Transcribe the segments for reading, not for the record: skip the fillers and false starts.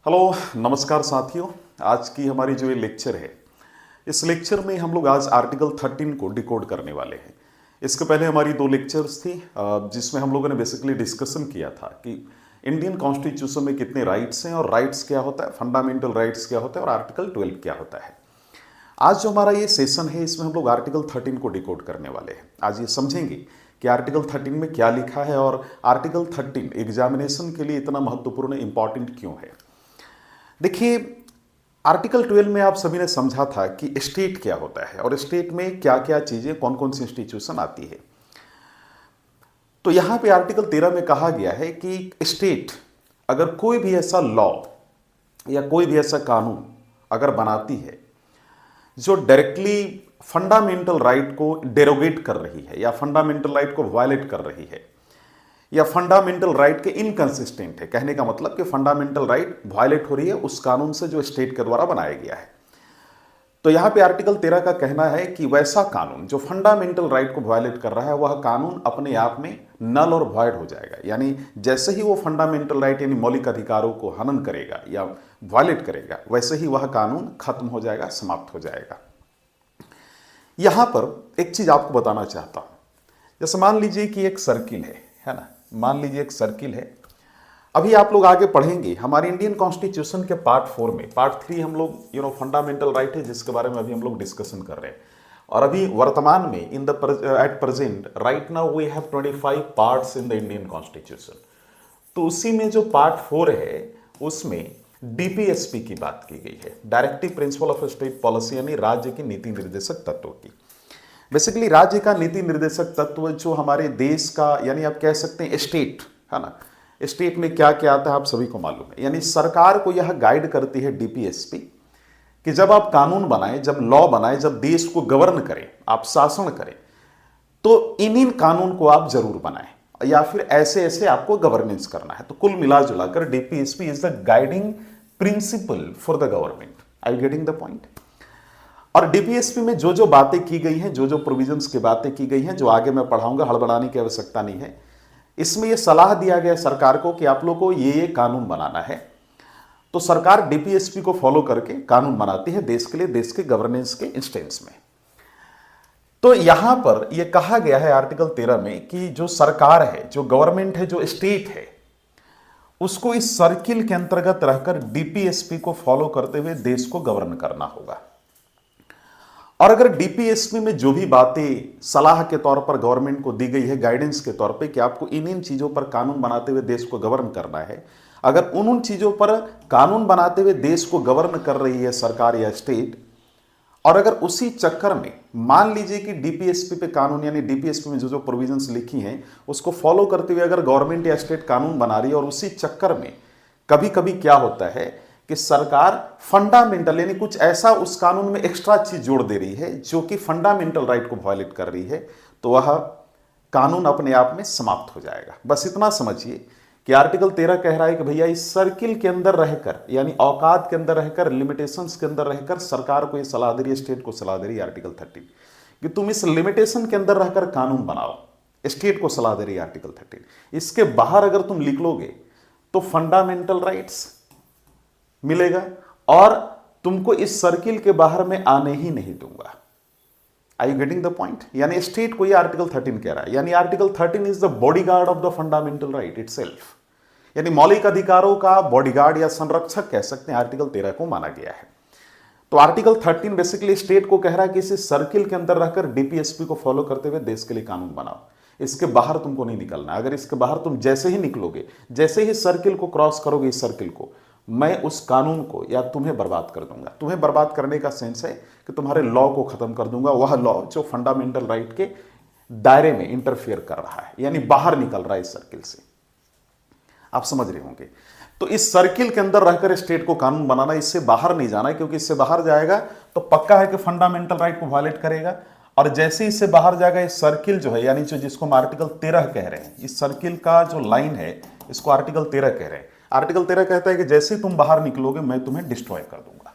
Hello, नमस्कार साथियों। आज की हमारी जो ये लेक्चर है, इस लेक्चर में हम लोग आज आर्टिकल 13 को डिकोड करने वाले हैं। इसके पहले हमारी दो लेक्चर्स थी जिसमें हम लोगों ने बेसिकली डिस्कशन किया था कि इंडियन कॉन्स्टिट्यूशन में कितने राइट्स हैं और राइट्स क्या होता है, फंडामेंटल राइट्स क्या होता है और आर्टिकल 12 क्या होता है। आज जो हमारा ये सेशन है, इसमें हम लोग आर्टिकल 13 को डिकोड करने वाले हैं। आज ये समझेंगे कि आर्टिकल 13 में क्या लिखा है और आर्टिकल 13 एग्जामिनेशन के लिए इतना महत्वपूर्ण इंपॉर्टेंट क्यों है। देखिए, आर्टिकल 12 में आप सभी ने समझा था कि स्टेट क्या होता है और स्टेट में क्या क्या चीजें, कौन कौन सी इंस्टीट्यूशन आती है। तो यहां पे आर्टिकल 13 में कहा गया है कि स्टेट अगर कोई भी ऐसा लॉ या कोई भी ऐसा कानून अगर बनाती है जो डायरेक्टली फंडामेंटल राइट को डेरोगेट कर रही है या फंडामेंटल राइट को वायलेट कर रही है या फंडामेंटल राइट के इनकंसिस्टेंट है, कहने का मतलब कि फंडामेंटल राइट वायलेट हो रही है उस कानून से जो स्टेट के द्वारा बनाया गया है। तो यहां पे आर्टिकल 13 का कहना है कि वैसा कानून जो फंडामेंटल राइट को वायलेट कर रहा है, वह कानून अपने आप में नल और वॉइड हो जाएगा। यानी जैसे ही वो फंडामेंटल राइट यानी मौलिक अधिकारों को हनन करेगा या वायलेट करेगा, वैसे ही वह कानून खत्म हो जाएगा, समाप्त हो जाएगा। यहां पर एक चीज आपको बताना चाहता हूं। जैसे मान लीजिए कि एक सर्किल है ना, मान लीजिए एक सर्किल है। अभी आप लोग आगे पढ़ेंगे हमारे इंडियन कॉन्स्टिट्यूशन के पार्ट 4 में, पार्ट 3 हम लोग फंडामेंटल राइट है जिसके बारे में अभी हम लोग डिस्कशन कर रहे हैं। और अभी वर्तमान में at present right now we have 25 parts in the Indian constitution. तो उसी में जो पार्ट 4 है उसमें डीपीएसपी की बात की गई है, directive principle of state policy, यानी राज्य की नीति निर्देशक तत्वों की। बेसिकली राज्य का नीति निर्देशक तत्व जो हमारे देश का, यानी आप कह सकते हैं स्टेट है ना, स्टेट में क्या क्या आता है आप सभी को मालूम है। यानी सरकार को यह गाइड करती है डीपीएसपी कि जब आप कानून बनाएं, जब लॉ बनाएं, जब देश को गवर्न करें, आप शासन करें, तो इन कानून को आप जरूर बनाएं या फिर ऐसे ऐसे आपको गवर्नेंस करना है। तो कुल मिला जुलाकर DPSP is the guiding principle for the government. I getting the point. और डीपीएसपी में जो जो बातें की गई हैं, जो जो प्रोविजंस की बातें की गई हैं, जो आगे मैं पढ़ाऊंगा, हड़बड़ाने की आवश्यकता नहीं है। इसमें यह सलाह दिया गया सरकार को कि आप लोग को ये कानून बनाना है। तो सरकार डीपीएसपी को फॉलो करके कानून बनाती है देश के लिए, देश के गवर्नेंस के इंस्टेंस में। तो यहां पर यह कहा गया है आर्टिकल 13 में कि जो सरकार है, जो गवर्नमेंट है, जो स्टेट है, उसको इस सर्किल के अंतर्गत रहकर डीपीएसपी को फॉलो करते हुए देश को गवर्न करना होगा। और अगर डीपीएसपी में जो भी बातें सलाह के तौर पर गवर्नमेंट को दी गई है, गाइडेंस के तौर पे कि आपको इन चीजों पर कानून बनाते हुए देश को गवर्न करना है, अगर उन चीजों पर कानून बनाते हुए देश को गवर्न कर रही है सरकार या स्टेट, और अगर उसी चक्कर में मान लीजिए कि डीपीएसपी पे कानून, यानी डीपीएसपी में जो जो प्रोविजंस लिखी हैं उसको फॉलो करते हुए अगर गवर्नमेंट या स्टेट कानून बना रही है, और उसी चक्कर में कभी कभी क्या होता है कि सरकार फंडामेंटल, यानी कुछ ऐसा उस कानून में एक्स्ट्रा चीज जोड़ दे रही है जो कि फंडामेंटल राइट को वायलेट कर रही है, तो वह कानून अपने आप में समाप्त हो जाएगा। बस इतना समझिए कि आर्टिकल 13 कह रहा है कि भैया इस सर्किल के अंदर रहकर, यानी औकात के अंदर रहकर, लिमिटेशंस के अंदर रहकर सरकार को यह सलाह दे रही है, स्टेट को सलाह दे रही है आर्टिकल 13 कि तुम इस लिमिटेशन के अंदर रहकर कानून बनाओ। स्टेट को सलाह दे रही है आर्टिकल 13। इसके बाहर अगर तुम लिख लोगे तो फंडामेंटल राइट्स मिलेगा और तुमको इस सर्किल के बाहर में आने ही नहीं दूंगा। आई यू गेटिंग द पॉइंट। यानी स्टेट को ये आर्टिकल 13 कह रहा है, यानी article 13 is the bodyguard of the fundamental right itself, यानी मौलिक अधिकारों का बॉडीगार्ड या संरक्षक कह सकते हैं, आर्टिकल 13 को माना गया है। तो आर्टिकल 13 बेसिकली स्टेट को कह रहा है कि इस सर्किल के अंदर रहकर डीपीएसपी को फॉलो करते हुए देश के लिए कानून बनाओ। इसके बाहर तुमको नहीं निकलना। अगर इसके बाहर तुम जैसे ही निकलोगे, जैसे ही सर्किल को क्रॉस करोगे, इस सर्किल को, मैं उस कानून को या तुम्हें बर्बाद कर दूंगा। तुम्हें बर्बाद करने का सेंस है कि तुम्हारे लॉ को खत्म कर दूंगा, वह लॉ जो फंडामेंटल राइट के दायरे में इंटरफियर कर रहा है, यानी बाहर निकल रहा है इस सर्किल से। आप समझ रहे होंगे। तो इस सर्किल के अंदर रहकर स्टेट को कानून बनाना, इससे बाहर नहीं जाना, क्योंकि इससे बाहर जाएगा तो पक्का है कि फंडामेंटल राइट को वायलेट करेगा। और जैसे ही इससे बाहर जाएगा, इस सर्किल जो है, यानी जो जिसको हम आर्टिकल 13 कह रहे हैं, इस सर्किल का जो लाइन है इसको आर्टिकल 13 कह रहे हैं। आर्टिकल 13 कहता है कि जैसे ही तुम बाहर निकलोगे मैं तुम्हें डिस्ट्रॉय कर दूंगा।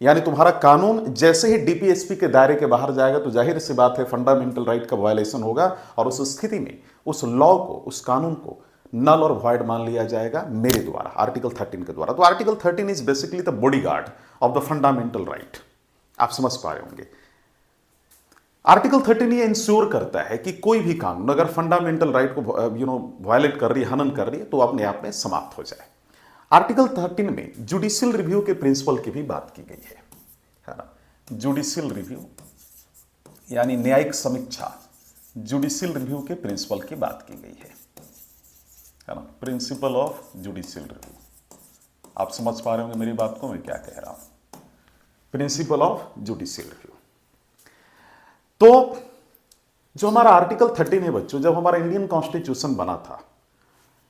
यानी तुम्हारा कानून जैसे ही डीपीएसपी के दायरे के बाहर जाएगा तो जाहिर सी बात है फंडामेंटल राइट का वायलेशन होगा, और उस स्थिति में उस लॉ को, उस कानून को नल और वॉइड मान लिया जाएगा मेरे द्वारा, आर्टिकल 13 के द्वारा। तो article 13 is basically the bodyguard of the fundamental right. आप समझ पा रहे होंगे। आर्टिकल 13 ये इंश्योर करता है कि कोई भी कानून अगर फंडामेंटल राइट को वायलेट कर रही है, हनन कर रही है, तो अपने आप में समाप्त हो जाए। आर्टिकल 13 में जुडिशियल रिव्यू के प्रिंसिपल की भी बात की गई है ना। जुडिशियल रिव्यू यानी न्यायिक समीक्षा, जुडिशियल रिव्यू के प्रिंसिपल की बात की गई है ना। Principle of judicial review. आप समझ पा रहे होंगे मेरी बात को, मैं क्या कह रहा हूं। Principle of judicial review. तो जो हमारा आर्टिकल 13 है बच्चों, जब हमारा इंडियन कॉन्स्टिट्यूशन बना था,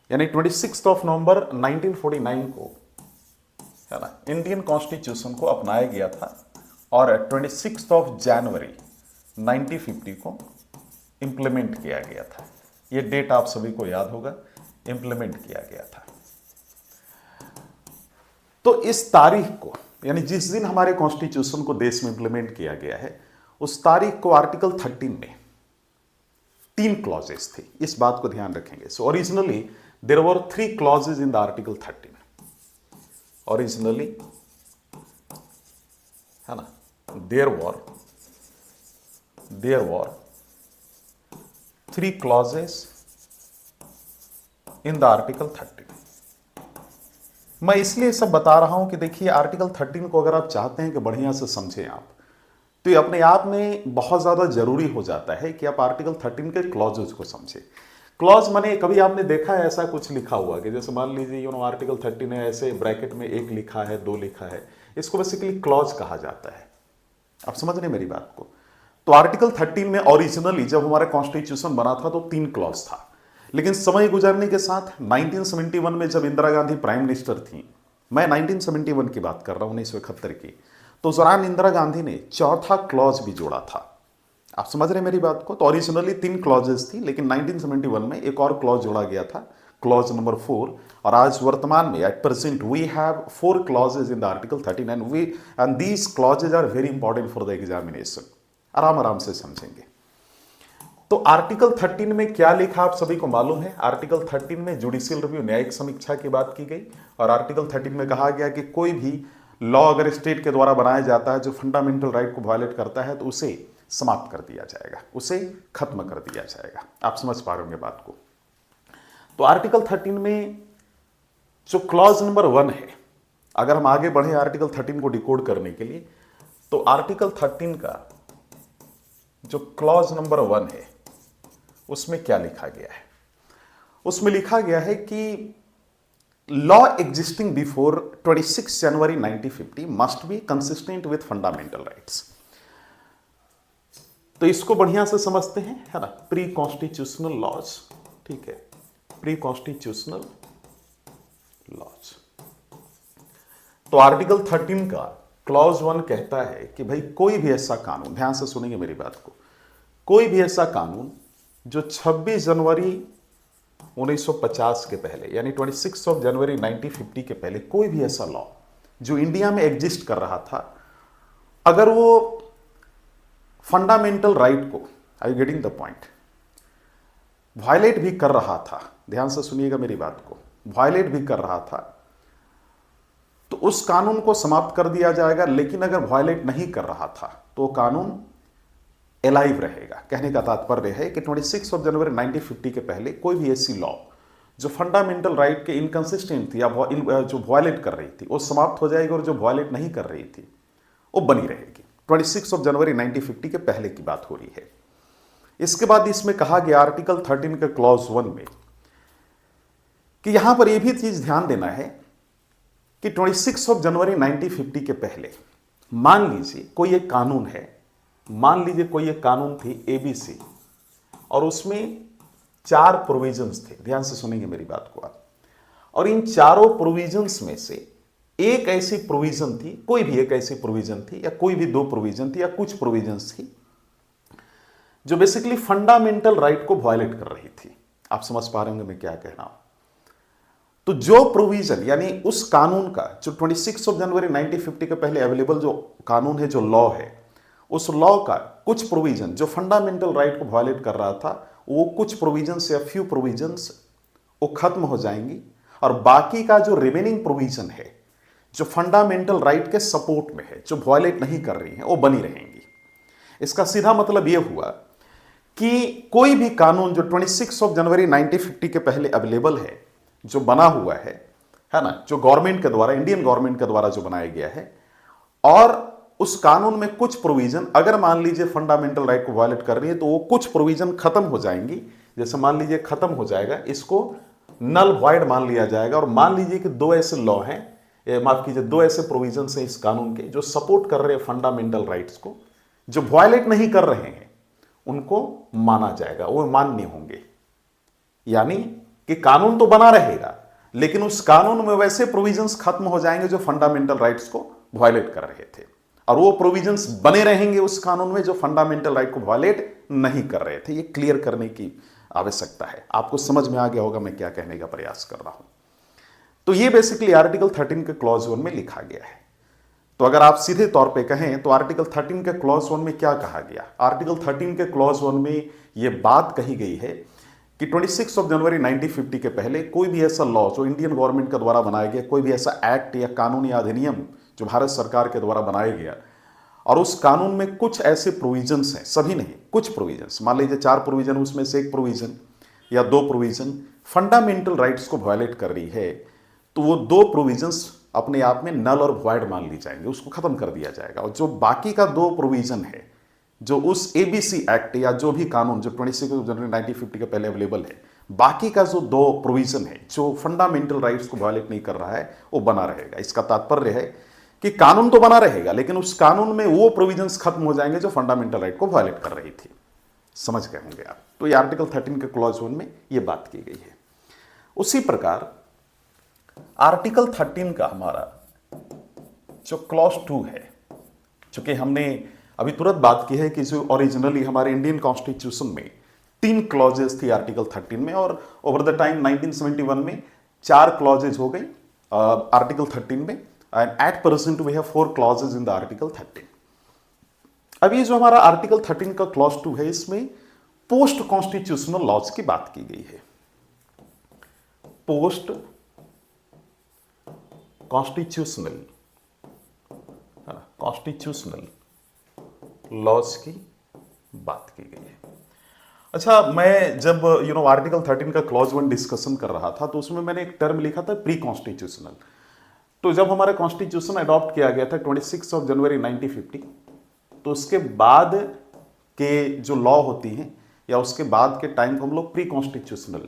यानी 26 नवंबर 1949 को, है ना, इंडियन कॉन्स्टिट्यूशन को अपनाया गया था और 26 जनवरी 1950 को इंप्लीमेंट किया गया था। ये डेट आप सभी को याद होगा, इंप्लीमेंट किया गया था। तो इस तारीख को, यानी जिस दिन हमारे कॉन्स्टिट्यूशन को देश में इंप्लीमेंट किया गया है, उस तारीख को आर्टिकल 13 में 3 क्लॉजेस थे। इस बात को ध्यान रखेंगे। So originally there were 3 clauses in the article 13। Originally, है ना, there were 3 clauses in the article 13। मैं इसलिए सब बता रहा हूं कि देखिए, आर्टिकल 13 को अगर आप चाहते हैं कि बढ़िया से समझें आप, तो ये अपने आप में बहुत ज़्यादा जरूरी हो जाता है कि आप आर्टिकल 13 के क्लॉजेज को समझें। क्लॉज माने, कभी आपने देखा है ऐसा कुछ लिखा हुआ कि जैसे मान लीजिए आर्टिकल 13 है, ऐसे ब्रैकेट में 1 लिखा है, 2 लिखा है, इसको बेसिकली क्लॉज कहा जाता है। आप समझ रहे मेरी बात को। तो आर्टिकल 13 में ओरिजिनली जब हमारा कॉन्स्टिट्यूशन बना था तो 3 क्लॉज था, लेकिन समय गुजरने के साथ 1971 में जब इंदिरा गांधी प्राइम मिनिस्टर थी, मैं 1971 की बात कर रहा हूं, 1971 की, तो उस दौरान इंदिरा गांधी ने 4था क्लॉज भी जोड़ा था। आप समझ रहे मेरी बात को। तो ओरिजिनली 3 क्लॉजेस थी, लेकिन 1971 में एक और क्लॉज जोड़ा गया था, क्लॉज नंबर 4। और आज वर्तमान में at present we have 4 clauses in the article 13 and these clauses are very important for the examination. आराम से समझेंगे। तो आर्टिकल 13 में क्या लिखा आप सभी को मालूम है। आर्टिकल 13 में जुडिशियल रिव्यू, न्यायिक समीक्षा की बात की गई, और आर्टिकल 13 में कहा गया कि कोई भी लॉ अगर स्टेट के द्वारा बनाया जाता है जो फंडामेंटल राइट को वायलेट करता है, तो उसे समाप्त कर दिया जाएगा, उसे खत्म कर दिया जाएगा। आप समझ पा रहे होंगे बात को। तो आर्टिकल 13 में जो क्लॉज नंबर 1 है, अगर हम आगे बढ़े आर्टिकल 13 को डिकोड करने के लिए, तो आर्टिकल 13 का जो क्लॉज नंबर 1 है, उसमें क्या लिखा गया है। उसमें लिखा गया है कि law existing before 26 January 1950 must be consistent with fundamental rights. तो इसको बढ़िया से समझते हैं, है ना। प्री कॉन्स्टिट्यूशनल लॉज, ठीक है, प्री कॉन्स्टिट्यूशनल लॉज। तो आर्टिकल 13 का क्लॉज 1 कहता है कि भाई कोई भी ऐसा कानून, ध्यान से सुनेंगे मेरी बात को, कोई भी ऐसा कानून जो 26 जनवरी 1950 के पहले, यानी 26 जनवरी 1950 के पहले कोई भी ऐसा लॉ जो इंडिया में एग्जिस्ट कर रहा था, अगर वो फंडामेंटल राइट को, I getting the point, violate भी कर रहा था, ध्यान से सुनिएगा मेरी बात को, वायलेट भी कर रहा था, तो उस कानून को समाप्त कर दिया जाएगा। लेकिन अगर वायलेट नहीं कर रहा था तो कानून एलाइव रहेगा। कहने का तात्पर्य है कि 26 जनवरी 1950 के पहले कोई भी ऐसी लॉ जो फंडामेंटल राइट के इनकंसिस्टेंट थी या जो वायलेट कर रही थी, वो समाप्त हो जाएगी, और जो वायलेट नहीं कर रही थी वो बनी रहेगी। 26 जनवरी 1950 के पहले की बात हो रही है। इसके बाद इसमें कहा गया आर्टिकल 13 के क्लॉज 1 में कि यहां पर यह भी चीज ध्यान देना है कि 26 जनवरी 1950 के पहले मान लीजिए कोई एक कानून है, मान लीजिए कोई एक कानून थी ABC, और उसमें 4 प्रोविजंस थे। ध्यान से सुनेंगे मेरी बात को आप। और इन चारों प्रोविजंस में से एक ऐसी प्रोविजन थी, कोई भी एक ऐसी प्रोविजन थी, या कोई भी 2 प्रोविजन थी, या कुछ प्रोविजंस थी जो बेसिकली फंडामेंटल राइट को वायलेट कर रही थी। आप समझ पा रहे होंगे मैं क्या कह रहा हूं। तो जो प्रोविजन, यानी उस कानून का जो 26 जनवरी 1950 के पहले अवेलेबल जो कानून है, जो लॉ है, उस लॉ का कुछ प्रोविजन जो फंडामेंटल राइट को वायलेट कर रहा था, वो कुछ प्रोविजंस या फ्यू प्रोविजंस वो खत्म हो जाएंगी और बाकी का जो रिमेनिंग प्रोविजन है जो फंडामेंटल राइट के सपोर्ट में है, जो वायलेट नहीं कर रही है, वो बनी रहेंगी। इसका सीधा मतलब यह हुआ कि कोई भी कानून जो 26 ऑफ जनवरी 1950 के पहले अवेलेबल है, जो बना हुआ है ना, जो गवर्नमेंट के द्वारा, इंडियन गवर्नमेंट के द्वारा जो बनाया गया है, और उस कानून में कुछ प्रोविजन अगर मान लीजिए फंडामेंटल राइट को वायलेट कर रही है तो वो कुछ प्रोविजन खत्म हो जाएंगी। जैसे मान लीजिए खत्म हो जाएगा, इसको नल वॉइड मान लिया जाएगा। और मान लीजिए कि दो ऐसे लॉ हैं, माफ कीजिए, दो ऐसे प्रोविजन हैं इस कानून के जो सपोर्ट कर रहे हैं फंडामेंटल राइट्स को, जो वायलेट नहीं कर रहे हैं, उनको माना जाएगा, वो मान्य होंगे। यानी कि कानून तो बना रहेगा लेकिन उस कानून में वैसे प्रोविजंस खत्म हो जाएंगे जो फंडामेंटल राइट्स को वायलेट कर रहे थे, और वो प्रोविजंस बने रहेंगे उस कानून में जो फंडामेंटल राइट को वायलेट नहीं कर रहे थे। ये क्लियर करने की आवश्यकता है। आपको समझ में आ गया होगा मैं क्या कहने का प्रयास कर रहा हूं। तो ये बेसिकली आर्टिकल 13 के क्लॉज 1 में लिखा गया है। तो अगर आप सीधे तौर पे कहें तो आर्टिकल 13 के क्लॉज 1 में क्या कहा गया? आर्टिकल 13 के क्लॉज 1 में यह बात कही गई है कि 26 ऑफ जनवरी 1950 के पहले कोई भी ऐसा लॉ जो इंडियन गवर्नमेंट के द्वारा बनाया गया, कोई भी ऐसा एक्ट या कानून या अधिनियम जो भारत सरकार के द्वारा बनाया गया, और उस कानून में कुछ ऐसे प्रोविजंस हैं, सभी नहीं, कुछ प्रोविजंस, मान लीजिए 4 प्रोविजन, उसमें से एक प्रोविजन या 2 प्रोविजन फंडामेंटल राइट्स को वायलेट कर रही है, तो वो 2 प्रोविजन्स अपने आप में नल और वॉइड मान ली जाएंगे, उसको खत्म कर दिया जाएगा। और जो बाकी का 2 प्रोविजन है जो उस एबीसी एक्ट या जो भी कानून जो 26 जनवरी 1950 के पहले अवेलेबल है, बाकी का जो 2 प्रोविजन है जो फंडामेंटल राइट्स को वायलेट नहीं कर रहा है, वो बना रहेगा। इसका तात्पर्य है कि कानून तो बना रहेगा लेकिन उस कानून में वो प्रोविजंस खत्म हो जाएंगे जो फंडामेंटल राइट को वायलेट कर रही थी। समझ गए होंगे आप। तो ये आर्टिकल 13 के क्लॉज 1 में ये बात की गई है। उसी प्रकार आर्टिकल 13 का हमारा जो क्लॉज 2 है, चूंकि हमने अभी तुरंत बात की है कि जो ओरिजिनली हमारे इंडियन कॉन्स्टिट्यूशन में 3 क्लॉजेस थी आर्टिकल 13 में, और ओवर द टाइम 1971 में 4 क्लॉजेज हो गई आर्टिकल 13 में, and at present we have 4 clauses in the article 13। अब ये जो हमारा आर्टिकल 13 का क्लॉज 2 है, इसमें पोस्ट कॉन्स्टिट्यूशनल लॉज की बात की गई है। पोस्ट कॉन्स्टिट्यूशनल लॉज की बात की गई है। अच्छा, मैं जब आर्टिकल 13 का क्लॉज 1 डिस्कशन कर रहा था तो उसमें मैंने एक टर्म लिखा था प्री कॉन्स्टिट्यूशनल। तो जब हमारा कॉन्स्टिट्यूशन अडॉप्ट किया गया था 26 ऑफ जनवरी 1950, तो उसके बाद के जो लॉ होती हैं या उसके बाद के टाइम को हम लोग प्री कॉन्स्टिट्यूशनल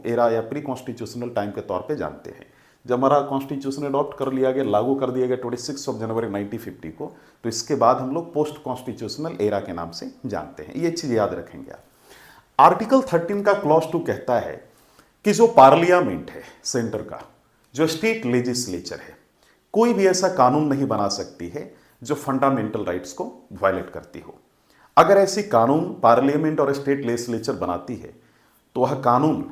एरा या प्री कॉन्स्टिट्यूशनल टाइम के तौर पे जानते हैं। जब हमारा कॉन्स्टिट्यूशन अडॉप्ट कर लिया गया, लागू कर दिया गया 26 ऑफ जनवरी 1950 को, तो इसके बाद हम लोग पोस्ट कॉन्स्टिट्यूशनल एरा के नाम से जानते हैं। ये चीज़ याद रखेंगे आप। आर्टिकल 13 का क्लॉज 2 कहता है कि जो पार्लियामेंट है सेंटर का, जो स्टेट लेजिस्लेचर है, कोई भी ऐसा कानून नहीं बना सकती है जो फंडामेंटल राइट्स को वायलेट करती हो। अगर ऐसी कानून पार्लियामेंट और स्टेट लेजिस्लेचर बनाती है तो वह कानून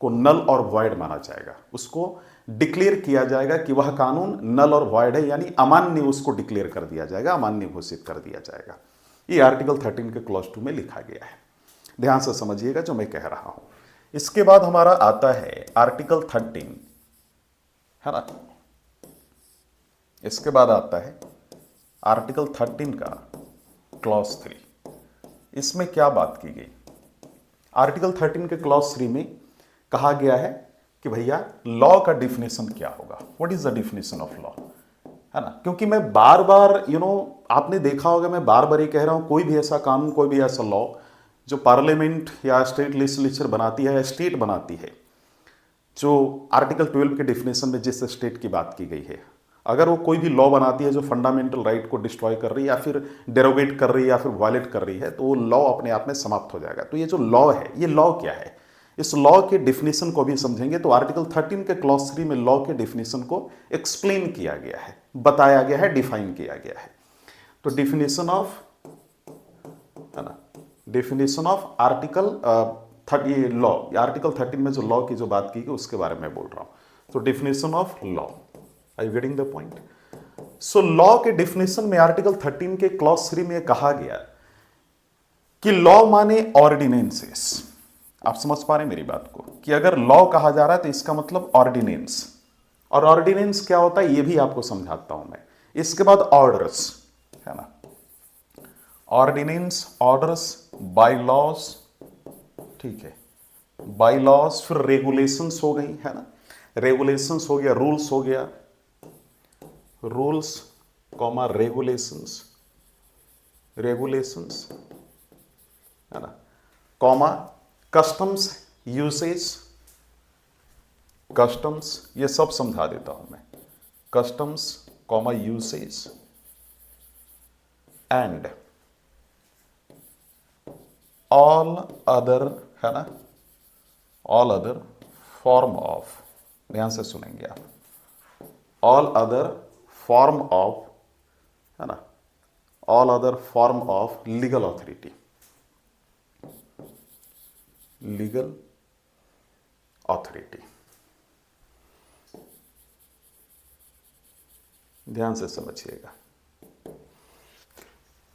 को नल और वॉइड माना जाएगा, उसको डिक्लेयर किया जाएगा कि वह कानून नल और वॉइड है, यानी अमान्य उसको डिक्लेयर कर दिया जाएगा, अमान्य घोषित कर दिया जाएगा। ये आर्टिकल 13 के क्लॉज 2 में लिखा गया है। ध्यान से समझिएगा जो मैं कह रहा हूं। इसके बाद हमारा आता है आर्टिकल 13, है ना। इसके बाद आता है आर्टिकल 13 का क्लॉज 3। इसमें क्या बात की गई? आर्टिकल 13 के क्लॉज 3 में कहा गया है कि भैया लॉ का डिफिनेशन क्या होगा, what is the definition of law, है ना। क्योंकि मैं बार बार आपने देखा होगा, मैं बार बार ये कह रहा हूं, कोई भी ऐसा कानून, कोई भी ऐसा लॉ जो पार्लियामेंट या स्टेट लेजिस्लेचर बनाती है या स्टेट बनाती है, जो आर्टिकल 12 के डिफिनेशन में जिस स्टेट की बात की गई है, अगर वो कोई भी लॉ बनाती है जो फंडामेंटल राइट को डिस्ट्रॉय कर रही है या फिर डेरोगेट कर रही है या फिर वायलेट कर रही है, तो वो लॉ अपने आप में समाप्त हो जाएगा। तो ये जो लॉ है, ये लॉ क्या है, इस लॉ के डिफिनेशन को भी समझेंगे। तो आर्टिकल 13 के क्लॉज 3 में लॉ के डिफिनेशन को एक्सप्लेन किया गया है, बताया गया है, डिफाइन किया गया है। तो डिफिनेशन ऑफ, है ना, definition of article 30 law, article 13 में जो लॉ की जो बात की गई उसके बारे में बोल रहा हूं। तो definition of law, are you getting the point? So law के डिफिनेशन में आर्टिकल 13 के क्लॉज 3 में कहा गया कि लॉ माने ऑर्डिनेंसेस। आप समझ पा रहे हैं मेरी बात को कि अगर लॉ कहा जा रहा है तो इसका मतलब ऑर्डिनेंस, और ऑर्डिनेंस क्या होता है ये भी आपको समझाता हूं मैं। इसके बाद ऑर्डर्स है ना, ऑर्डिनेंस, ऑर्डर्स, बाई लॉज, ठीक है, बाई लॉज, फिर रेगुलेशंस हो गई है ना, रेगुलेशंस हो गया, रूल्स हो गया, रूल्स कॉमा रेगुलेशंस, रेगुलेशंस है ना, कॉमा कस्टम्स, यूसेज, कस्टम्स, ये सब समझा देता हूं मैं, customs comma usage and all other है ना, ऑल अदर फॉर्म ऑफ, ध्यान से सुनेंगे आप, ऑल अदर फॉर्म ऑफ है ना, all other form of legal authority, legal authority, ध्यान से समझिएगा।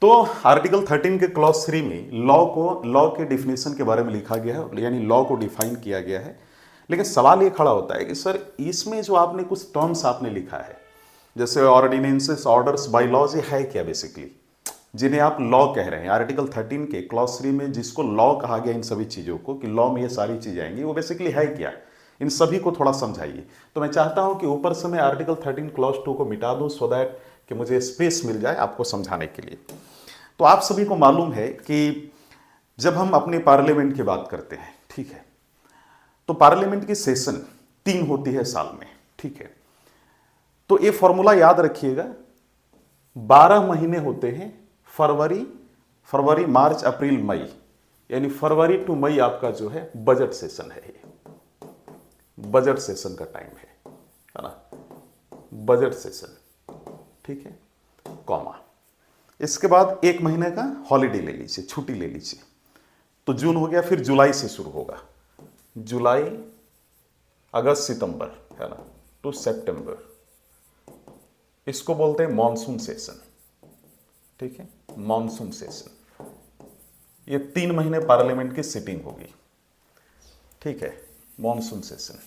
तो आर्टिकल 13 के क्लॉज 3 में लॉ के डिफिनेशन के बारे में लिखा गया है, यानी लॉ को डिफाइन किया गया है। लेकिन सवाल ये खड़ा होता है कि सर इसमें जो आपने कुछ टर्म्स आपने लिखा है, जैसे ऑर्डिनेंसेस, ऑर्डर्स, बाई लॉज, ये है क्या बेसिकली, जिन्हें आप लॉ कह रहे हैं। आर्टिकल 13 के क्लॉज 3 में जिसको लॉ कहा गया, इन सभी चीज़ों को कि लॉ में ये सारी चीज़ें आएंगी, वो बेसिकली है क्या, इन सभी को थोड़ा समझाइए। तो मैं चाहता हूं कि ऊपर से मैं आर्टिकल 13 क्लॉज 2 को मिटा दूं, सो दैट कि मुझे स्पेस मिल जाए आपको समझाने के लिए। तो आप सभी को मालूम है कि जब हम अपने पार्लियामेंट की बात करते हैं, ठीक है, तो पार्लियामेंट की सेशन 3 होती है साल में, ठीक है। तो ये फॉर्मूला याद रखिएगा, 12 महीने होते हैं, फरवरी, मार्च, अप्रैल, मई, यानी फरवरी टू मई आपका जो है बजट सेशन है, बजट सेशन का टाइम है ना, बजट सेशन, ठीक है, कॉमा। इसके बाद 1 महीने का हॉलीडे ले लीजिए, छुट्टी ले लीजिए, तो जून हो गया, फिर जुलाई से शुरू होगा, जुलाई, अगस्त, सितंबर है ना, टू सितंबर, इसको बोलते हैं मॉनसून सेशन, ठीक है, मॉनसून सेशन। ये 3 महीने पार्लियामेंट की सिटिंग होगी, ठीक है, मॉनसून सेशन।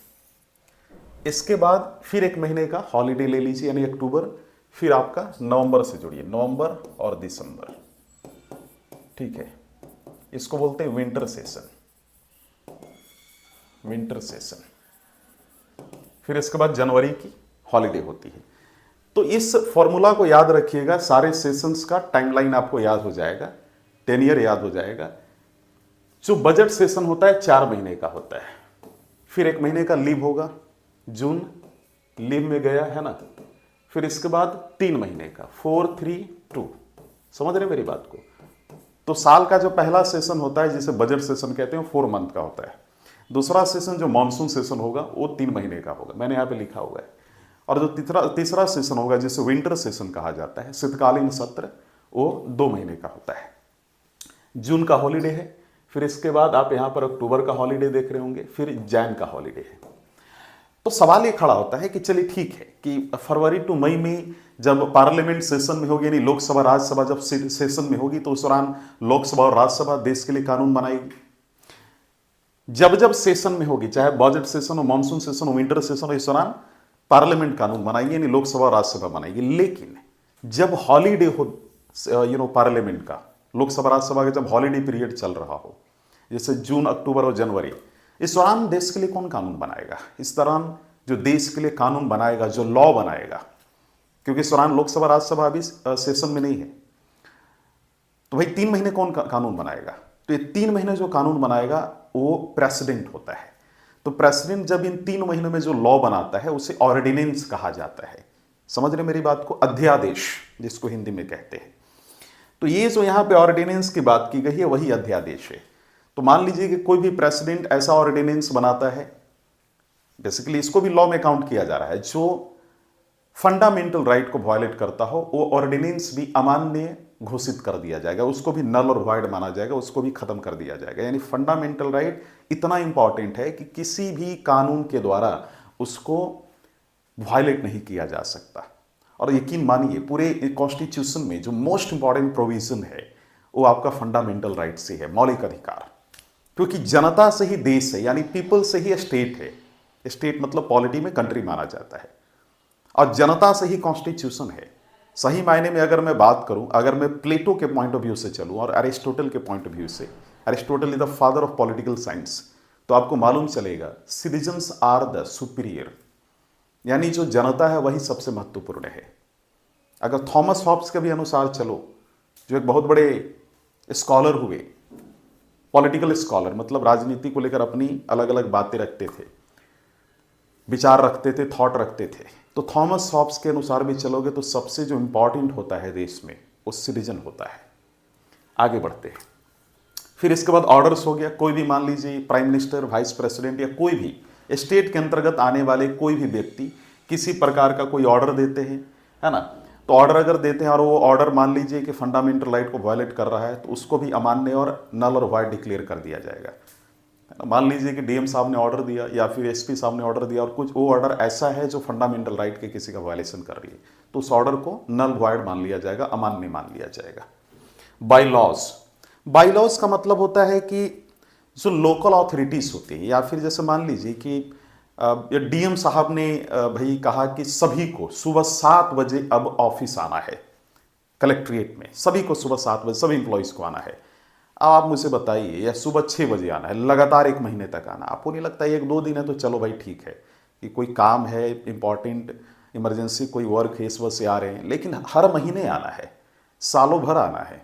इसके बाद फिर 1 महीने का हॉलीडे ले लीजिए, यानी अक्टूबर, फिर आपका नवंबर से जुड़िए, नवंबर और दिसंबर, ठीक है, इसको बोलते हैं विंटर सेशन, विंटर सेशन। फिर इसके बाद जनवरी की हॉलीडे होती है। तो इस फॉर्मूला को याद रखिएगा, सारे सेशंस का टाइमलाइन आपको याद हो जाएगा, टेनियर याद हो जाएगा। जो बजट सेशन होता है 4 महीने का होता है, फिर 1 महीने का लीव होगा, जून लीव में गया है ना, फिर इसके बाद 3 महीने का, 4, 3, 2, समझ रहे मेरी बात को। तो साल का जो पहला सेशन होता है जिसे बजट सेशन कहते हैं, 4 मंथ का होता है। दूसरा सेशन जो मॉनसून सेशन होगा वो 3 महीने का होगा, मैंने यहाँ पे लिखा हुआ है। और जो तीसरा सेशन होगा जिसे विंटर सेशन कहा जाता है, शीतकालीन सत्र, वो 2 महीने का होता है। जून का हॉलीडे है, फिर इसके बाद आप यहाँ पर अक्टूबर का हॉलीडे देख रहे होंगे, फिर जैन का हॉलीडे है। तो सवाल ये खड़ा होता है कि चलिए ठीक है कि फरवरी टू मई में जब पार्लियामेंट सेशन में होगी, यानी लोकसभा राज्यसभा जब सेशन में होगी, तो उस दौरान लोकसभा और राज्यसभा देश के लिए कानून बनाएगी। जब जब सेशन में होगी, चाहे बजट सेशन हो, मानसून सेशन हो, विंटर सेशन हो, इस दौरान पार्लियामेंट कानून बनाएगी, यानी लोकसभा और राज्यसभा बनाएगी। लेकिन जब हॉलीडे हो पार्लियामेंट का, लोकसभा राज्यसभा का जब हॉलीडे पीरियड चल रहा हो, जैसे जून, अक्टूबर और जनवरी, इस दौरान देश के लिए कौन कानून बनाएगा? इस दौरान जो देश के लिए कानून बनाएगा, जो लॉ बनाएगा, क्योंकि इस दौरान लोकसभा राज्यसभा अभी सेशन में नहीं है, तो भाई 3 महीने कौन कानून बनाएगा? तो ये 3 महीने जो कानून बनाएगा वो प्रेसिडेंट होता है। तो प्रेसिडेंट जब इन 3 महीनों में जो लॉ बनाता है उसे ऑर्डिनेंस कहा जाता है। समझ रहे मेरी बात को? अध्यादेश जिसको हिंदी में कहते हैं। तो ये जो यहाँ पे ऑर्डिनेंस की बात की गई है वही अध्यादेश है। तो मान लीजिए कि कोई भी प्रेसिडेंट ऐसा ऑर्डिनेंस बनाता है, बेसिकली इसको भी लॉ में काउंट किया जा रहा है, जो फंडामेंटल राइट को वायलेट करता हो, वो ऑर्डिनेंस भी अमान्य घोषित कर दिया जाएगा, उसको भी नल और वॉइड माना जाएगा, उसको भी खत्म कर दिया जाएगा। यानी फंडामेंटल राइट इतना इंपॉर्टेंट है कि किसी भी कानून के द्वारा उसको वायलेट नहीं किया जा सकता। और यकीन मानिए पूरे कॉन्स्टिट्यूशन में जो मोस्ट इंपॉर्टेंट प्रोविजन है वो आपका फंडामेंटल राइट से है, मौलिक अधिकार। क्योंकि जनता से ही देश है, यानी पीपल से ही स्टेट है। स्टेट मतलब पॉलिटी में कंट्री माना जाता है, और जनता से ही कॉन्स्टिट्यूशन है। सही मायने में अगर मैं बात करूं, अगर मैं प्लेटो के पॉइंट ऑफ व्यू से चलूं और अरिस्टोटल के पॉइंट ऑफ व्यू से, Aristotle is the father of political science, तो आपको मालूम चलेगा सिटीजन्स आर द सुपीरियर, यानी जो जनता है वही सबसे महत्वपूर्ण है। अगर थॉमस हॉब्स के भी अनुसार चलो, जो एक बहुत बड़े स्कॉलर हुए, पॉलिटिकल स्कॉलर, मतलब राजनीति को लेकर अपनी अलग अलग बातें रखते थे, विचार रखते थे, थॉट रखते थे, तो थॉमस हॉब्स के अनुसार भी चलोगे तो सबसे जो इंपॉर्टेंट होता है देश में वो सिटीजन होता है। आगे बढ़ते हैं। फिर इसके बाद ऑर्डर्स हो गया। कोई भी मान लीजिए प्राइम मिनिस्टर, वाइस प्रेसिडेंट या कोई भी स्टेट के अंतर्गत आने वाले कोई भी व्यक्ति किसी प्रकार का कोई ऑर्डर देते हैं, है ना, तो ऑर्डर अगर देते हैं और वो ऑर्डर मान लीजिए कि फंडामेंटल राइट को वायलेट कर रहा है, तो उसको भी अमान्य और नल और वाइड डिक्लेयर कर दिया जाएगा। मान लीजिए कि डीएम साहब ने ऑर्डर दिया या फिर एसपी साहब ने ऑर्डर दिया और कुछ वो ऑर्डर ऐसा है जो फंडामेंटल राइट के किसी का वायलेशन कर रही है, तो उस ऑर्डर को नल वाइड मान लिया जाएगा, अमान्य मान लिया जाएगा। बाई लॉज, बाई लॉज का मतलब होता है कि जो लोकल अथॉरिटीज होती है, या फिर जैसे मान लीजिए कि डीएम साहब ने भाई कहा कि सभी को सुबह 7 बजे अब ऑफिस आना है, कलेक्ट्रेट में सभी को सुबह 7 बजे सभी इंप्लॉइज को आना है। अब आप मुझे बताइए, या सुबह 6 बजे आना है, लगातार 1 महीने तक आना, आपको नहीं लगता 1-2 दिन है तो चलो भाई ठीक है कि कोई काम है, इंपॉर्टेंट इमरजेंसी कोई वर्क है, इस वजह से आ रहे हैं, लेकिन हर महीने आना है, सालों भर आना है,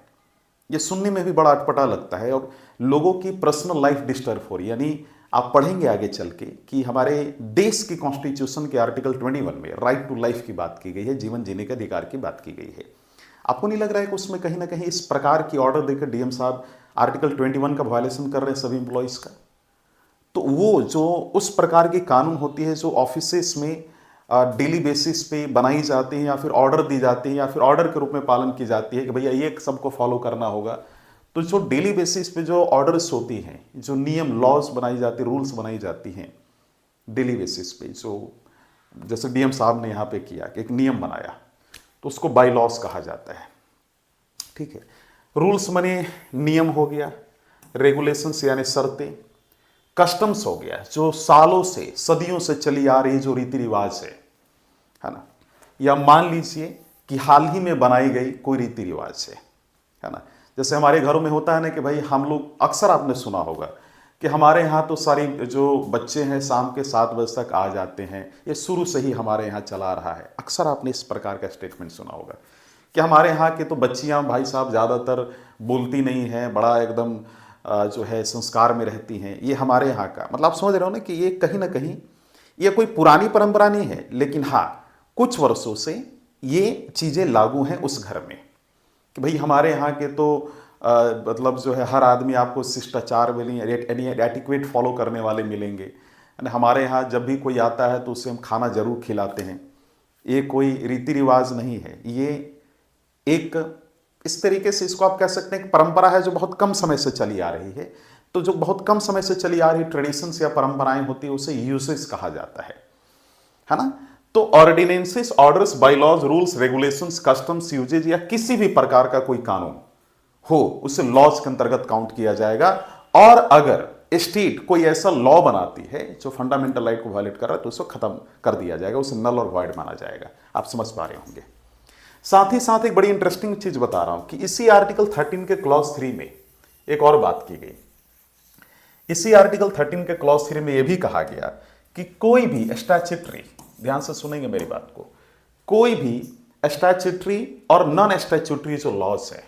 ये सुनने में भी बड़ा अटपटा लगता है और लोगों की पर्सनल लाइफ डिस्टर्ब हो रही है। यानी आप पढ़ेंगे आगे चल के कि हमारे देश की कॉन्स्टिट्यूशन के आर्टिकल 21 में राइट टू लाइफ की बात की गई है, जीवन जीने के अधिकार की बात की गई है। आपको नहीं लग रहा है कि उसमें कहीं ना कहीं इस प्रकार की ऑर्डर देकर डीएम साहब आर्टिकल 21 का वायलेशन कर रहे हैं सभी इंप्लॉइज का? तो वो जो उस प्रकार की कानून होती है जो ऑफिसेस में डेली बेसिस पे बनाई जाती हैं या फिर ऑर्डर दी जाती है या फिर ऑर्डर के रूप में पालन की जाती है कि भैया ये सबको फॉलो करना होगा, तो जो डेली बेसिस पे जो ऑर्डर्स होती हैं, जो नियम लॉज बनाई जाती, रूल्स बनाई जाती हैं डेली बेसिस पे, जो जैसे डीएम साहब ने यहाँ पे किया कि एक नियम बनाया, तो उसको बाई लॉज कहा जाता है। ठीक है, रूल्स माने नियम हो गया, रेगुलेशंस यानी शर्तें, कस्टम्स हो गया जो सालों से सदियों से चली आ रही जो रीति रिवाज है ना, या मान लीजिए कि हाल ही में बनाई गई कोई रीति रिवाज है ना। जैसे हमारे घरों में होता है ना कि भाई हम लोग, अक्सर आपने सुना होगा कि हमारे यहाँ तो सारी जो बच्चे हैं शाम के 7 बजे तक आ जाते हैं, ये शुरू से ही हमारे यहाँ चला रहा है। अक्सर आपने इस प्रकार का स्टेटमेंट सुना होगा कि हमारे यहाँ के तो बच्चियाँ भाई साहब ज़्यादातर बोलती नहीं हैं, बड़ा एकदम जो है संस्कार में रहती हैं। ये हमारे यहाँ का मतलब आप समझ रहे हो ना कि ये कहीं ना कहीं ये कोई पुरानी परंपरा नहीं है, लेकिन हाँ कुछ वर्षों से ये चीज़ें लागू हैं उस घर में कि भाई हमारे यहाँ के तो मतलब जो है हर आदमी आपको शिष्टाचार यानी एटिक्वेट फॉलो करने वाले मिलेंगे। यानी हमारे यहाँ जब भी कोई आता है तो उसे हम खाना जरूर खिलाते हैं। ये कोई रीति रिवाज नहीं है, ये एक इस तरीके से इसको आप कह सकते हैं कि परंपरा है जो बहुत कम समय से चली आ रही है। तो जो बहुत कम समय से चली आ रही ट्रेडिशंस या परंपराएं होती है उसे यूसेज कहा जाता है ना। तो ordinances, orders, bylaws, rules, regulations, customs, usages या किसी भी प्रकार का कोई कानून हो उसे लॉज के अंतर्गत काउंट किया जाएगा। और अगर स्टेट कोई ऐसा लॉ बनाती है जो फंडामेंटल राइट को वायलेट कर रहा है तो उसको खत्म कर दिया जाएगा, उसे नल और वॉइड माना जाएगा। आप समझ पा रहे होंगे। साथ ही साथ एक बड़ी इंटरेस्टिंग चीज बता रहा हूं कि इसी आर्टिकल 13 के क्लॉज 3 में एक और बात की गई। इसी आर्टिकल 13 के क्लॉज 3 में यह भी कहा गया कि कोई भी स्टैट्यूटरी, ध्यान से सुनेंगे मेरी बात को, कोई भी स्टैट्यूटरी और नॉन स्टैट्यूटरी जो लॉज है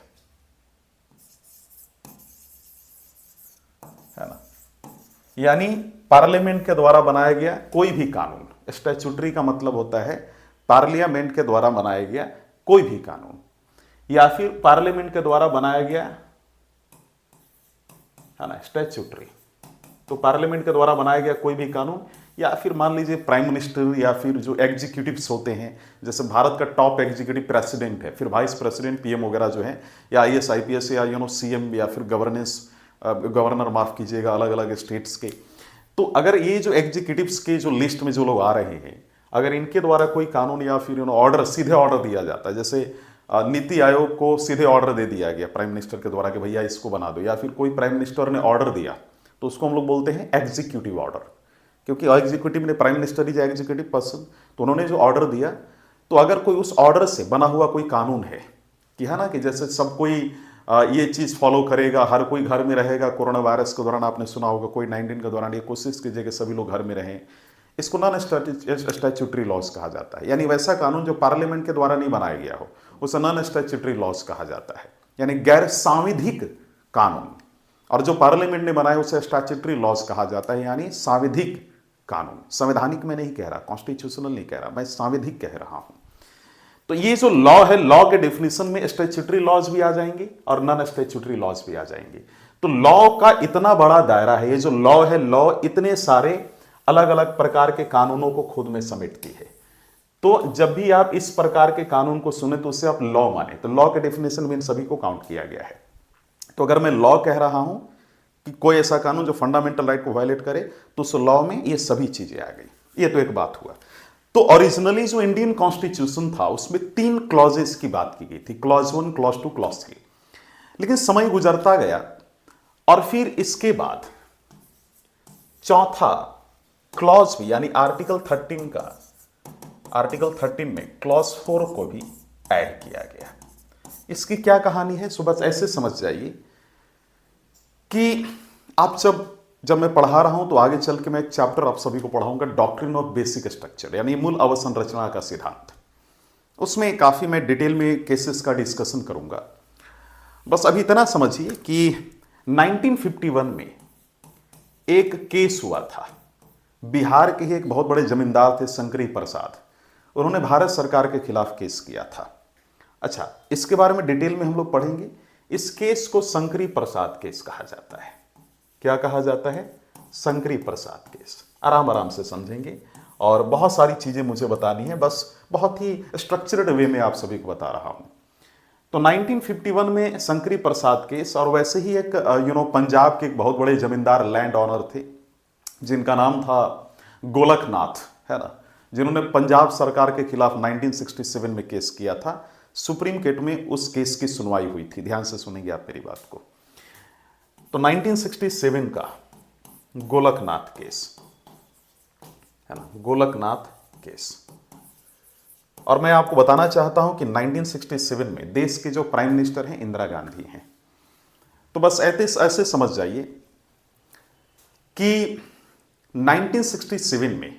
ना, यानी पार्लियामेंट के द्वारा बनाया गया कोई भी कानून, स्टैट्यूटरी का मतलब होता है पार्लियामेंट के द्वारा बनाया गया कोई भी कानून, या फिर पार्लियामेंट के द्वारा बनाया गया है ना स्टैट्यूटरी, तो पार्लियामेंट के द्वारा बनाया गया कोई भी कानून, या फिर मान लीजिए प्राइम मिनिस्टर या फिर जो एग्जीक्यूटिव्स होते हैं, जैसे भारत का टॉप एग्जीक्यूटिव प्रेसिडेंट है, फिर वाइस प्रेसिडेंट, पीएम वगैरह जो है, या आईएएस आईपीएस या सीएम या फिर गवर्नर माफ कीजिएगा अलग अलग स्टेट्स के। तो अगर ये जो एग्जीक्यूटिव्स के जो लिस्ट में जो लोग आ रहे हैं, अगर इनके द्वारा कोई कानून या फिर ऑर्डर, सीधे ऑर्डर दिया जाता है, जैसे नीति आयोग को सीधे ऑर्डर दे दिया गया प्राइम मिनिस्टर के द्वारा कि भैया इसको बना दो, या फिर कोई प्राइम मिनिस्टर ने ऑर्डर दिया तो उसको हम लोग बोलते हैं एग्जीक्यूटिव ऑर्डर, क्योंकि एग्जीक्यूटिव ने prime minister is executive person, तो उन्होंने जो ऑर्डर दिया, तो अगर कोई उस ऑर्डर से बना हुआ कोई कानून है कि है ना कि जैसे सब कोई ये चीज़ फॉलो करेगा, हर कोई घर में रहेगा, कोरोना वायरस के दौरान आपने सुना होगा कोविड-19 के दौरान ये कोशिश कीजिए कि सभी लोग घर में रहें, इसको नॉन स्टैट्यूटरी लॉज कहा जाता है। यानी वैसा कानून जो पार्लियामेंट के द्वारा नहीं बनाया गया हो उसे नॉन स्टैट्यूटरी लॉज कहा जाता है, यानी गैर सांविधिक कानून। और जो पार्लियामेंट ने बनाया उसे स्टैट्यूटरी लॉज कहा जाता है, यानी सांविधिक कानून। संवैधानिक मैं नहीं कह रहा, कॉन्स्टिट्यूशनल नहीं कह रहा, मैं सांविधिक कह रहा हूं। तो ये जो लॉ है, लॉ के डेफिनेशन में स्टैट्यूटरी लॉज भी आ जाएंगे और नॉन स्टैट्यूटरी लॉज भी आ जाएंगे। तो लॉ का इतना बड़ा दायरा है, ये जो लॉ है, लॉ इतने सारे अलग अलग प्रकार के कानूनों को खुद में समेटती है। तो जब भी आप इस प्रकार के कानून को सुने तो उसे आप लॉ माने, तो लॉ के डेफिनेशन में इन सभी को काउंट किया गया है। तो अगर मैं लॉ कह रहा हूं कि कोई ऐसा कानून जो फंडामेंटल राइट को वायलेट करे, तो उस लॉ में ये सभी चीजें आ गई। ये तो एक बात हुआ। तो ओरिजिनली जो इंडियन कॉन्स्टिट्यूशन था उसमें 3 क्लॉजेस की बात की गई थी, क्लॉज 1, क्लॉज 2, क्लॉज 3। लेकिन समय गुजरता गया और फिर इसके बाद चौथा क्लॉज भी, यानी आर्टिकल 13 का, आर्टिकल 13 में क्लॉज 4 को भी ऐड किया गया। इसकी क्या कहानी है, सो बस ऐसे समझ जाइए कि आप जब मैं पढ़ा रहा हूं तो आगे चल के मैं एक चैप्टर आप सभी को पढ़ाऊंगा, डॉक्ट्रिन ऑफ बेसिक स्ट्रक्चर, यानी मूल अवसंरचना का सिद्धांत। उसमें काफी मैं डिटेल में केसेस का डिस्कशन करूंगा। बस अभी इतना समझिए कि 1951 में एक केस हुआ था। बिहार के ही एक बहुत बड़े जमींदार थे शंकरी प्रसाद, उन्होंने भारत सरकार के खिलाफ केस किया था। अच्छा, इसके बारे में डिटेल में हम लोग पढ़ेंगे। इस केस को शंकरी प्रसाद केस कहा जाता है। क्या कहा जाता है? शंकरी प्रसाद केस। आराम आराम से समझेंगे और बहुत सारी चीजें मुझे बतानी है, बस बहुत ही स्ट्रक्चर्ड वे में आप सभी को बता रहा हूं। तो 1951 में शंकरी प्रसाद केस, और वैसे ही एक पंजाब के एक बहुत बड़े जमींदार लैंड ऑनर थे जिनका नाम था गोलकनाथ, है ना, जिन्होंने पंजाब सरकार के खिलाफ 1967 में केस किया था। सुप्रीम कोर्ट में उस केस की सुनवाई हुई थी। ध्यान से सुनेंगे आप मेरी बात को। तो 1967 का गोलकनाथ केस, है ना, गोलकनाथ केस। और मैं आपको बताना चाहता हूं कि 1967 में देश के जो प्राइम मिनिस्टर हैं इंदिरा गांधी हैं। तो बस ऐसे समझ जाइए कि 1967 में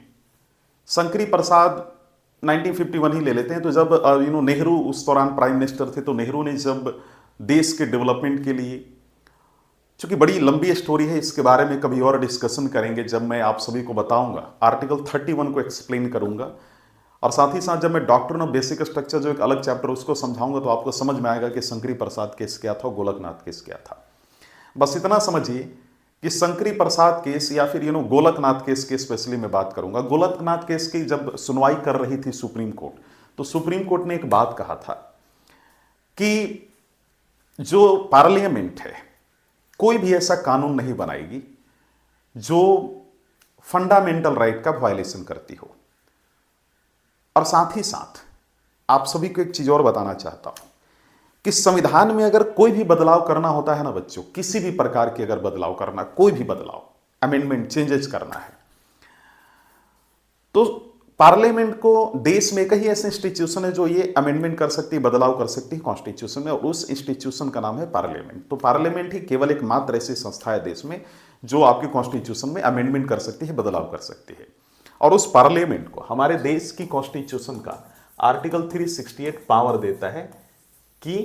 शंकरी प्रसाद, 1951 ही ले लेते हैं, तो जब नेहरू उस दौरान प्राइम मिनिस्टर थे, तो नेहरू ने जब देश के डेवलपमेंट के लिए, चूंकि बड़ी लंबी स्टोरी है, इसके बारे में कभी और डिस्कशन करेंगे जब मैं आप सभी को बताऊंगा, आर्टिकल 31 को एक्सप्लेन करूंगा। और साथ ही साथ जब मैं डॉक्ट्रिन ऑफ बेसिक स्ट्रक्चर जो एक अलग चैप्टर उसको समझाऊंगा, तो आपको समझ में आएगा कि शंकरी प्रसाद केस क्या था, गोलकनाथ केस क्या था। बस इतना समझिए कि शंकरी प्रसाद केस या फिर गोलकनाथ केस की स्पेशली मैं बात करूंगा। गोलकनाथ केस की जब सुनवाई कर रही थी सुप्रीम कोर्ट, तो सुप्रीम कोर्ट ने एक बात कहा था कि जो पार्लियामेंट है कोई भी ऐसा कानून नहीं बनाएगी जो फंडामेंटल राइट का वायलेशन करती हो। और साथ ही साथ आप सभी को एक चीज और बताना चाहता हूं कि संविधान में अगर कोई भी बदलाव करना होता है ना बच्चों, किसी भी प्रकार की अगर बदलाव करना, कोई भी बदलाव, अमेंडमेंट, चेंजेस करना है, तो पार्लियामेंट को, देश में कई ऐसे इंस्टीट्यूशन है जो ये अमेंडमेंट कर सकती है, बदलाव कर सकती है कॉन्स्टिट्यूशन में, और उस इंस्टीट्यूशन का नाम है पार्लियामेंट। तो पार्लियामेंट ही केवल एक मात्र ऐसी संस्था है देश में जो आपके कॉन्स्टिट्यूशन में अमेंडमेंट कर सकती है, बदलाव कर सकती है। और उस पार्लियामेंट को हमारे देश की कॉन्स्टिट्यूशन का आर्टिकल 368 पावर देता है कि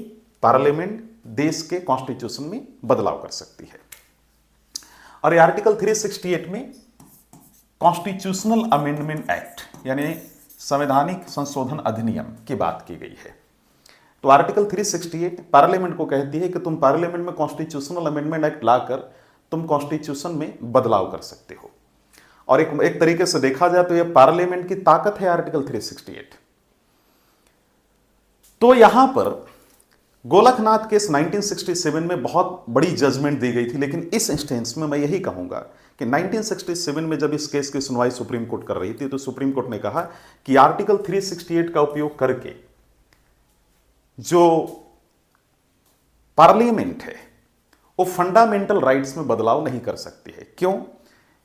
पार्लियामेंट देश के कॉन्स्टिट्यूशन में बदलाव कर सकती है। और ये आर्टिकल 368 में कॉन्स्टिट्यूशनल अमेंडमेंट एक्ट, यानी संवैधानिक संशोधन अधिनियम की बात की गई है। तो आर्टिकल 368 पार्लियामेंट को कहती है कि तुम पार्लियामेंट में कॉन्स्टिट्यूशनल अमेंडमेंट एक्ट लाकर तुम कॉन्स्टिट्यूशन में बदलाव कर सकते हो। और एक तरीके से देखा जाए तो यह पार्लियामेंट की ताकत है आर्टिकल 368। तो यहां पर गोलकनाथ केस 1967 में बहुत बड़ी जजमेंट दी गई थी, लेकिन इस इंस्टेंस में मैं यही कहूंगा कि 1967 में जब इस केस की सुनवाई सुप्रीम कोर्ट कर रही थी, तो सुप्रीम कोर्ट ने कहा कि आर्टिकल 368 का उपयोग करके जो पार्लियामेंट है वो फंडामेंटल राइट्स में बदलाव नहीं कर सकती है। क्यों?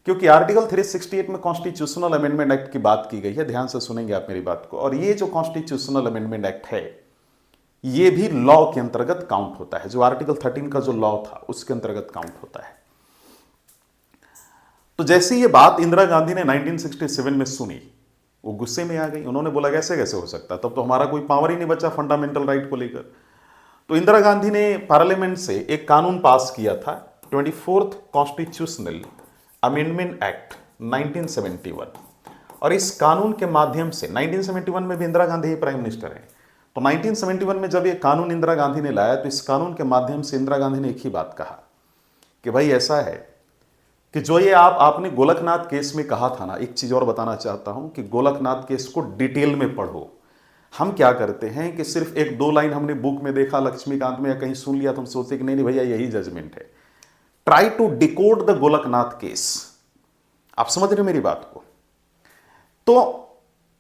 क्योंकि आर्टिकल 368 में कॉन्स्टिट्यूशनल अमेंडमेंट एक्ट की बात की गई है। ध्यान से सुनेंगे आप मेरी बात को। और ये जो कॉन्स्टिट्यूशनल अमेंडमेंट एक्ट है, ये भी लॉ के अंतर्गत काउंट होता है। जो आर्टिकल 13 का जो लॉ था उसके अंतर्गत काउंट होता है। तो जैसे ये बात इंदिरा गांधी ने 1967 में सुनी, वो गुस्से में आ गई। उन्होंने बोला कैसे कैसे हो सकता, तब तो हमारा कोई पावर ही नहीं बचा फंडामेंटल राइट को लेकर। तो इंदिरा गांधी ने पार्लियामेंट से एक कानून पास किया था, 24th कॉन्स्टिट्यूशनल अमेंडमेंट एक्ट 1971। और इस कानून के माध्यम से 1971 में भी इंदिरा गांधी ही प्राइम मिनिस्टर है। तो 1971 में जब ये कानून इंदिरा गांधी ने लाया, तो इस कानून के माध्यम से इंदिरा गांधी ने एक ही बात कहा कि भाई ऐसा है कि जो ये आपने गोलकनाथ केस में कहा था ना, एक चीज और बताना चाहता हूं कि गोलकनाथ केस को डिटेल में पढ़ो। हम क्या करते हैं कि सिर्फ एक दो लाइन हमने बुक में देखा, लक्ष्मीकांत में या कहीं सुन लिया, तो हम सोचते कि नहीं नहीं भैया यही जजमेंट है। Try to decode the Golaknath case. आप समझ रहे हो मेरी बात को? तो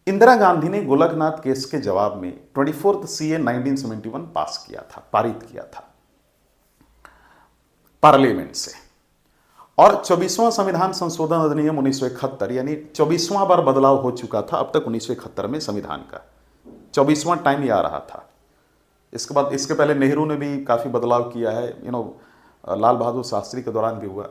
इंदिरा गांधी ने गोलकनाथ केस के जवाब में 24th CA 1971 पास किया था, पारित किया था पार्लियामेंट से। और 24वां संविधान संशोधन अधिनियम 1971, यानी 24वां बार बदलाव हो चुका था अब तक 1971 में संविधान का 24वां टाइम ही आ रहा था। इसके बाद, इसके पहले नेहरू ने भी काफी बदलाव किया है, लाल बहादुर शास्त्री के दौरान भी हुआ।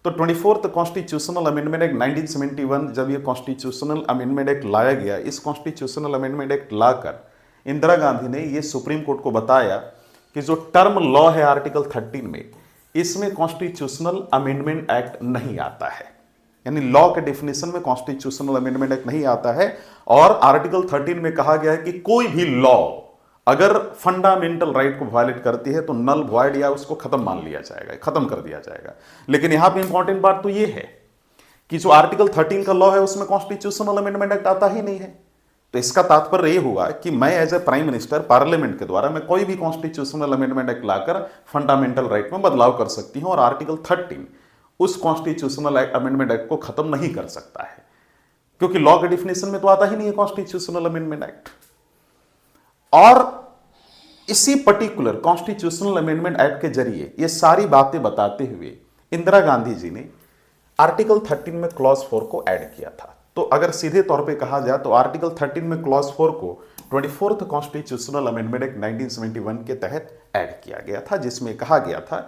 तो 24th कॉन्स्टिट्यूशनल अमेंडमेंट एक्ट 1971, जब ये कॉन्स्टिट्यूशनल अमेंडमेंट एक्ट लाया गया, इस कॉन्स्टिट्यूशनल अमेंडमेंट एक्ट लाकर इंदिरा गांधी ने ये सुप्रीम कोर्ट को बताया कि जो टर्म लॉ है आर्टिकल 13 में, इसमें कॉन्स्टिट्यूशनल अमेंडमेंट एक्ट नहीं आता है। यानी लॉ के डेफिनेशन में कॉन्स्टिट्यूशनल अमेंडमेंट एक्ट नहीं आता है। और आर्टिकल 13 में कहा गया है कि कोई भी लॉ अगर फंडामेंटल राइट को वायलेट करती है तो नल वॉइड या उसको खत्म मान लिया जाएगा, खत्म कर दिया जाएगा। लेकिन यहां पे इंपॉर्टेंट बात तो यह है कि जो आर्टिकल 13 का लॉ है उसमें कॉन्स्टिट्यूशनल अमेंडमेंट एक्ट आता ही नहीं है। तो इसका तात्पर्य यह हुआ कि मैं as a prime minister parliament के द्वारा मैं कोई भी कॉन्स्टिट्यूशनल अमेंडमेंट एक्ट लाकर फंडामेंटल राइट में बदलाव कर सकती हूं। और आर्टिकल 13 उस कॉन्स्टिट्यूशनल अमेंडमेंट एक्ट को खत्म नहीं कर सकता है, क्योंकि लॉ के डिफिनेशन में तो आता ही नहीं है कॉन्स्टिट्यूशनल अमेंडमेंट एक्ट। और इसी पर्टिकुलर कॉन्स्टिट्यूशनल अमेंडमेंट एक्ट के जरिए ये सारी बातें बताते हुए इंदिरा गांधी जी ने आर्टिकल 13 में क्लॉज 4 को ऐड किया था। तो अगर सीधे तौर पे कहा जाए तो आर्टिकल 13 में क्लॉज 4 को 24th कॉन्स्टिट्यूशनल अमेंडमेंट एक्ट 1971 के तहत ऐड किया गया था, जिसमें कहा गया था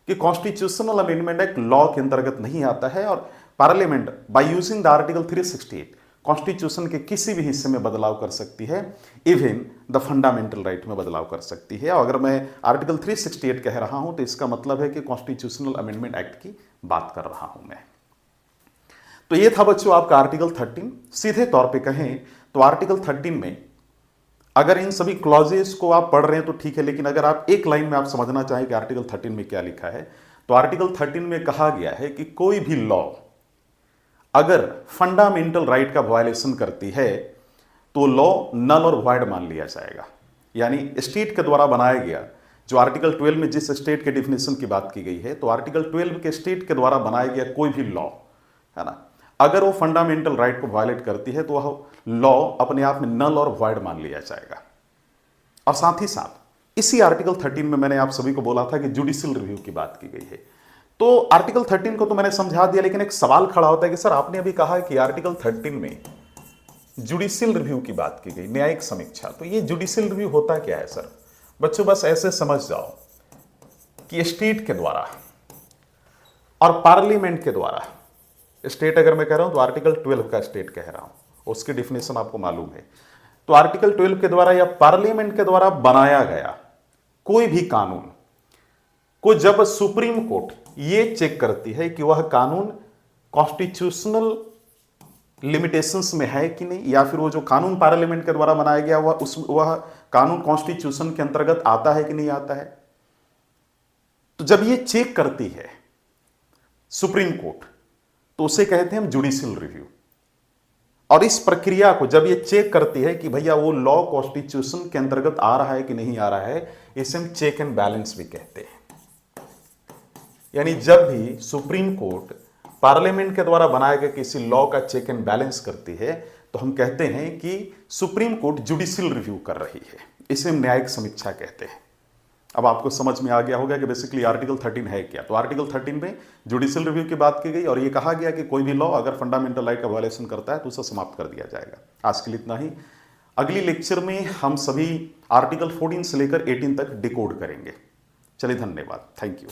कि कॉन्स्टिट्यूशनल अमेंडमेंट एक्ट लॉ के अंतर्गत नहीं आता है और parliament by using the article 368 constitution के किसी भी हिस्से में बदलाव कर सकती है, इवन द फंडामेंटल राइट में बदलाव कर सकती है। और अगर मैं आर्टिकल 368 कह रहा हूं तो इसका मतलब है कि कॉन्स्टिट्यूशनल अमेंडमेंट एक्ट की बात कर रहा हूं मैं। तो ये था बच्चों आपका आर्टिकल 13। सीधे तौर पे कहें तो आर्टिकल 13 में अगर इन सभी क्लॉजेस को आप पढ़ रहे हैं तो ठीक है, लेकिन अगर आप एक लाइन में आप समझना चाहें कि आर्टिकल 13 में क्या लिखा है, तो आर्टिकल 13 में कहा गया है कि कोई भी लॉ अगर फंडामेंटल राइट का वायलेशन करती है तो लॉ नल और वॉइड मान लिया जाएगा। यानी स्टेट के द्वारा बनाया गया, जो आर्टिकल 12 में जिस स्टेट के डिफिनेशन की बात की गई है, तो आर्टिकल 12 के स्टेट के द्वारा बनाया गया कोई भी लॉ है ना, अगर वो फंडामेंटल राइट को वायलेट करती है तो वह लॉ अपने आप में नल और वॉइड मान लिया जाएगा। और साथ ही साथ इसी आर्टिकल 13 में मैंने आप सभी को बोला था कि जुडिशियल रिव्यू की बात की गई है। तो आर्टिकल 13 को तो मैंने समझा दिया, लेकिन एक सवाल खड़ा होता है कि सर आपने अभी कहा कि आर्टिकल 13 में जुडिशियल रिव्यू की बात की गई, न्यायिक समीक्षा, तो ये जुडिशियल रिव्यू होता क्या है सर? बच्चों बस ऐसे समझ जाओ कि स्टेट के द्वारा और पार्लियामेंट के द्वारा, स्टेट अगर मैं कह रहा हूं तो आर्टिकल 12 का स्टेट कह रहा हूं, उसकी डिफिनेशन आपको मालूम है। तो आर्टिकल 12 के द्वारा या पार्लियामेंट के द्वारा बनाया गया कोई भी कानून को जब सुप्रीम कोर्ट ये चेक करती है कि वह कानून कॉन्स्टिट्यूशनल लिमिटेशंस में है कि नहीं, या फिर वो जो कानून पार्लियामेंट के द्वारा बनाया गया वह कानून कॉन्स्टिट्यूशन के अंतर्गत आता है कि नहीं आता है, तो जब ये चेक करती है सुप्रीम कोर्ट तो उसे कहते हैं हम जुडिशियल रिव्यू। और इस प्रक्रिया को जब ये चेक करती है कि भैया वो लॉ कॉन्स्टिट्यूशन के अंतर्गत आ रहा है कि नहीं आ रहा है, इसे हम चेक एंड बैलेंस भी कहते हैं। यानी जब भी सुप्रीम कोर्ट पार्लियामेंट के द्वारा बनाए गए किसी लॉ का चेक एंड बैलेंस करती है तो हम कहते हैं कि सुप्रीम कोर्ट जुडिशियल रिव्यू कर रही है, इसे हम न्यायिक समीक्षा कहते हैं। अब आपको समझ में आ गया होगा कि बेसिकली आर्टिकल 13 है क्या। तो आर्टिकल 13 में जुडिशियल रिव्यू की बात की गई और ये कहा गया कि कोई भी लॉ अगर फंडामेंटल राइट का वायलेशन करता है तो उसे समाप्त कर दिया जाएगा। आज के लिए इतना ही। अगली लेक्चर में हम सभी आर्टिकल 14 से लेकर 18 तक डिकोड करेंगे। चलिए, धन्यवाद, थैंक यू।